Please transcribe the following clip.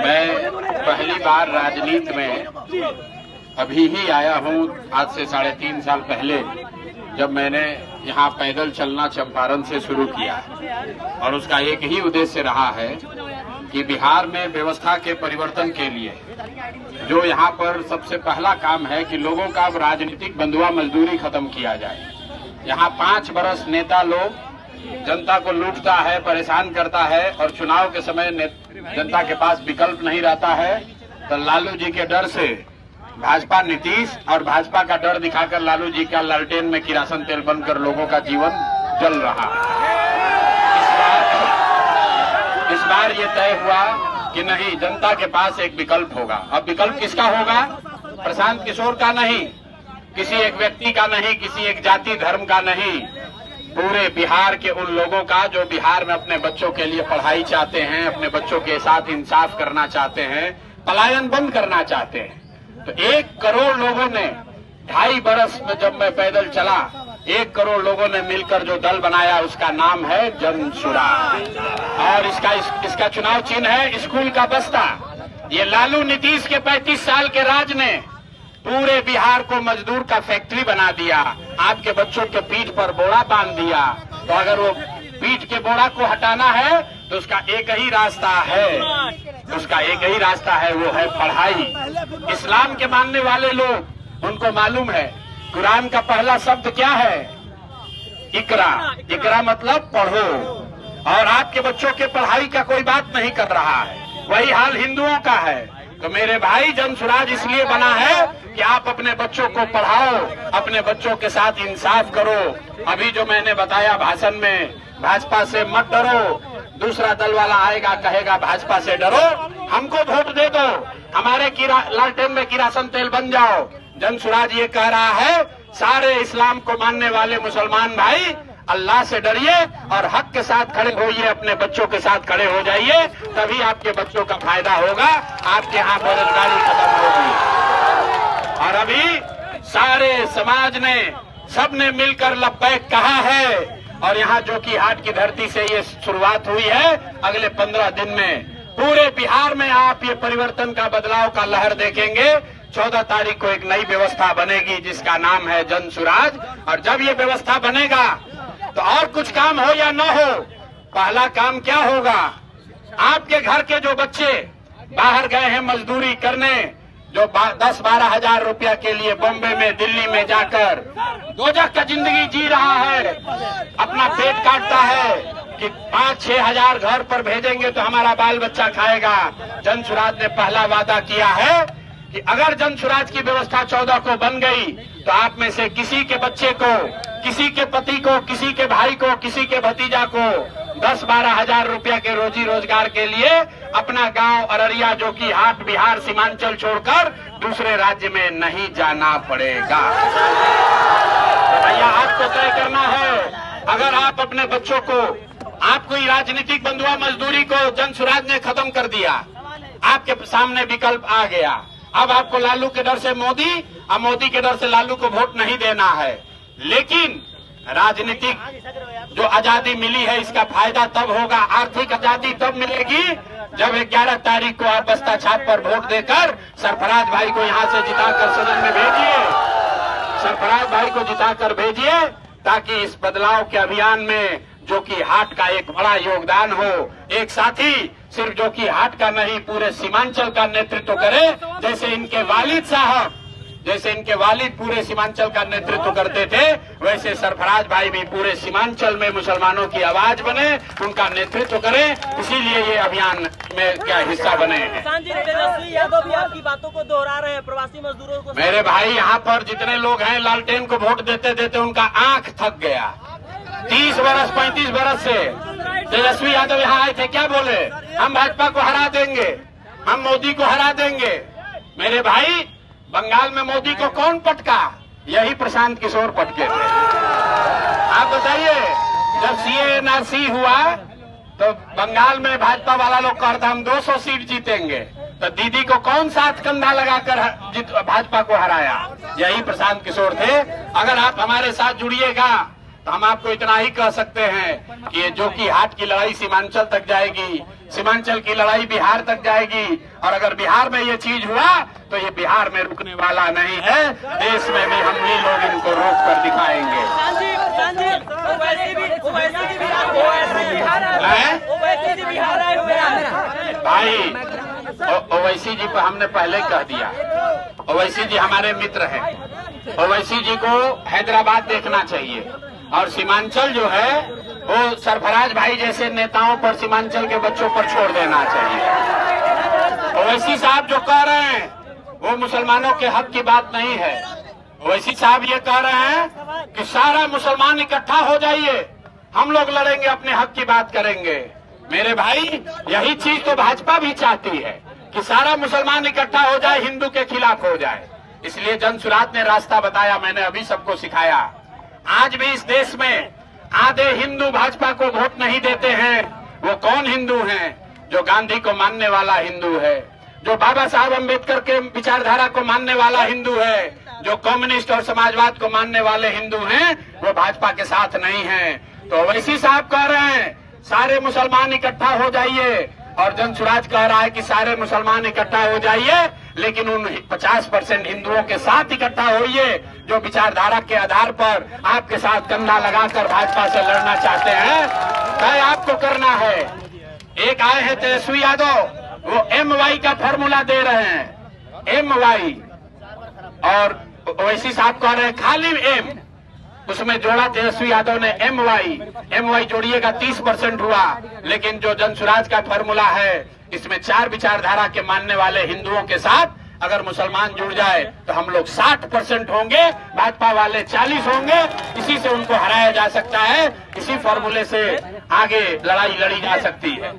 मैं पहली बार राजनीति में अभी ही आया हूँ, आज से 3.5 साल पहले, जब मैंने यहाँ पैदल चलना चंपारण से शुरू किया। और उसका एक ही उद्देश्य रहा है कि बिहार में व्यवस्था के परिवर्तन के लिए जो यहाँ पर सबसे पहला काम है कि लोगों का राजनीतिक बंधुआ मजदूरी खत्म किया जाए। यहाँ 5 बरस नेता लोग जनता को लूटता है, परेशान करता है और चुनाव के समय जनता के पास विकल्प नहीं रहता है, तो लालू जी के डर से भाजपा नीतीश और भाजपा का डर दिखाकर लालू जी का लालटेन में किरासन तेल बनकर लोगों का जीवन जल रहा है। इस बार ये तय हुआ कि नहीं, जनता के पास एक विकल्प होगा। अब विकल्प किसका होगा? प्रशांत किशोर का नहीं, किसी एक व्यक्ति का नहीं, किसी एक जाति धर्म का नहीं, पूरे बिहार के उन लोगों का जो बिहार में अपने बच्चों के लिए पढ़ाई चाहते हैं, अपने बच्चों के साथ इंसाफ करना चाहते हैं, पलायन बंद करना चाहते हैं। तो 1 करोड़ लोगों ने 2.5 बरस में, जब मैं पैदल चला, 1 करोड़ लोगों ने मिलकर जो दल बनाया उसका नाम है जन सुराज। और इसका चुनाव चिन्ह है स्कूल का बस्ता। ये लालू नीतीश के 35 साल के राज ने पूरे बिहार को मजदूर का फैक्ट्री बना दिया। आपके बच्चों के पीठ पर बोरा बांध दिया। तो अगर वो पीठ के बोरा को हटाना है तो उसका एक ही रास्ता है, वो है पढ़ाई। इस्लाम के मानने वाले लोग, उनको मालूम है कुरान का पहला शब्द क्या है? इकरा। इकरा मतलब पढ़ो। और आपके बच्चों के पढ़ाई का कोई बात नहीं कर रहा है। वही हाल हिंदुओं का है। तो मेरे भाई, जन सुराज इसलिए बना है कि आप अपने बच्चों को पढ़ाओ, अपने बच्चों के साथ इंसाफ करो। अभी जो मैंने बताया भाषण में, भाजपा से मत डरो। दूसरा दल वाला आएगा, कहेगा भाजपा से डरो, हमको वोट दे दो, हमारे लालटेन में किरासन तेल बन जाओ। जन सुराज ये कह रहा है, सारे इस्लाम को मानने वाले मुसलमान भाई, अल्लाह से डरिए और हक के साथ खड़े होइए, अपने बच्चों के साथ खड़े हो जाइए, तभी आपके बच्चों का फायदा होगा, आपके यहाँ बेरोजगारी खत्म होगी। और अभी सारे समाज ने, सबने मिलकर लब्बैक कहा है। और यहाँ जोकी हाट की धरती से ये शुरुआत हुई है। अगले 15 दिन में पूरे बिहार में आप ये परिवर्तन का, बदलाव का लहर देखेंगे। 14 तारीख को एक नई व्यवस्था बनेगी जिसका नाम है जन सुराज। और जब ये व्यवस्था बनेगा तो और कुछ काम हो या न हो, पहला काम क्या होगा? आपके घर के जो बच्चे बाहर गए हैं मजदूरी करने, जो 10-12 हजार रुपया के लिए बॉम्बे में, दिल्ली में जाकर दोजख का जिंदगी जी रहा है, अपना पेट काटता है कि 5-6 हजार घर पर भेजेंगे तो हमारा बाल बच्चा खाएगा। जन सुराज ने पहला वादा किया है कि अगर जन सुराज की व्यवस्था 14 को बन गई तो आप में से किसी के बच्चे को, किसी के पति को, किसी के भाई को, किसी के भतीजा को 10-12 हजार रुपया के रोजी रोजगार के लिए अपना गांव अररिया, जो कि हाट, बिहार सीमांचल छोड़कर दूसरे राज्य में नहीं जाना पड़ेगा। तो भैया आपको तय करना है। अगर आप अपने बच्चों को, आपको राजनीतिक बंधुआ मजदूरी को जन सुराज ने खत्म कर दिया, आपके सामने विकल्प आ गया। अब आपको लालू के डर से मोदी और मोदी के डर से लालू को वोट नहीं देना है। लेकिन राजनीतिक जो आजादी मिली है, इसका फायदा तब होगा, आर्थिक आजादी तब मिलेगी जब 11 तारीख को आप बस्ता छाप पर वोट देकर सरफराज भाई को यहाँ से जिताकर सदन में भेजिए। सरफराज भाई को जिताकर भेजिए ताकि इस बदलाव के अभियान में जो कि हाट का एक बड़ा योगदान हो। एक साथी सिर्फ जो कि हाट का नहीं, पूरे सीमांचल का नेतृत्व करे, जैसे इनके वालिद पूरे सीमांचल का नेतृत्व करते थे, वैसे सरफराज भाई भी पूरे सीमांचल में मुसलमानों की आवाज बने, उनका नेतृत्व करें। इसीलिए ये अभियान में क्या हिस्सा बने हैं। तेजस्वी यादव भी आपकी बातों को दोहरा रहे हैं, प्रवासी मजदूरों को। मेरे भाई, यहाँ पर जितने लोग हैं, लालटेन को वोट देते देते उनका आंख थक गया। 30 बरस 35 बरस से तेजस्वी यादव यहाँ आए थे, क्या बोले? हम भाजपा को हरा देंगे, हम मोदी को हरा देंगे। मेरे भाई, बंगाल में मोदी को कौन पटका? यही प्रशांत किशोर पटके थे। आप बताइए, जब CA-NRC हुआ तो बंगाल में भाजपा वाला लोग कहता हम 200 सीट जीतेंगे, तो दीदी को कौन साथ कंधा लगाकर भाजपा को हराया? यही प्रशांत किशोर थे। अगर आप हमारे साथ जुड़िएगा तो हम आपको इतना ही कह सकते हैं कि ये जो कि हाट की लड़ाई सीमांचल तक जाएगी, सीमांचल की लड़ाई बिहार तक जाएगी, और अगर बिहार में ये चीज हुआ तो ये बिहार में रुकने वाला नहीं है, देश में भी हम ही लोग इनको रोक कर दिखाएंगे। भाई ओवैसी जी पर हमने पहले कह दिया, ओवैसी जी हमारे मित्र हैं, ओवैसी जी को हैदराबाद देखना चाहिए, और सीमांचल जो है वो सरफराज भाई जैसे नेताओं पर, सीमांचल के बच्चों पर छोड़ देना चाहिए। ओवैसी साहब जो कह रहे हैं वो मुसलमानों के हक की बात नहीं है। ओवैसी साहब ये कह रहे हैं कि सारा मुसलमान इकट्ठा हो जाइए, हम लोग लड़ेंगे, अपने हक की बात करेंगे। मेरे भाई यही चीज तो भाजपा भी चाहती है कि सारा मुसलमान इकट्ठा हो जाए, हिंदू के खिलाफ हो जाए। इसलिए जनसुराज ने रास्ता बताया, मैंने अभी सबको सिखाया। आज भी इस देश में आधे हिंदू भाजपा को वोट नहीं देते हैं। वो कौन हिंदू हैं? जो गांधी को मानने वाला हिंदू है, जो बाबा साहब अम्बेडकर के विचारधारा को मानने वाला हिंदू है, जो कम्युनिस्ट और समाजवाद को मानने वाले हिंदू हैं, वो भाजपा के साथ नहीं हैं। तो ओवैसी साहब कह रहे हैं सारे मुसलमान इकट्ठा हो जाइए, और जनसुराज कह रहा है कि सारे मुसलमान इकट्ठा हो जाइए, लेकिन उन 50% हिंदुओं के साथ इकट्ठा होइए जो विचारधारा के आधार पर आपके साथ कंधा लगाकर भाजपा से लड़ना चाहते हैं। तय आपको करना है। एक आए हैं तेजस्वी यादव, वो MY का फॉर्मूला दे रहे हैं, MY, और ओवैसी साहब कह रहे हैं खाली M, उसमें जोड़ा तेजस्वी यादव ने MY जोड़िएगा 30% हुआ। लेकिन जो जनसुराज का फॉर्मूला है, इसमें 4 विचारधारा के मानने वाले हिंदुओं के साथ अगर मुसलमान जुड़ जाए तो हम लोग 60% होंगे, भाजपा वाले 40 होंगे। इसी से उनको हराया जा सकता है, इसी फॉर्मूले से आगे लड़ाई लड़ी जा सकती है।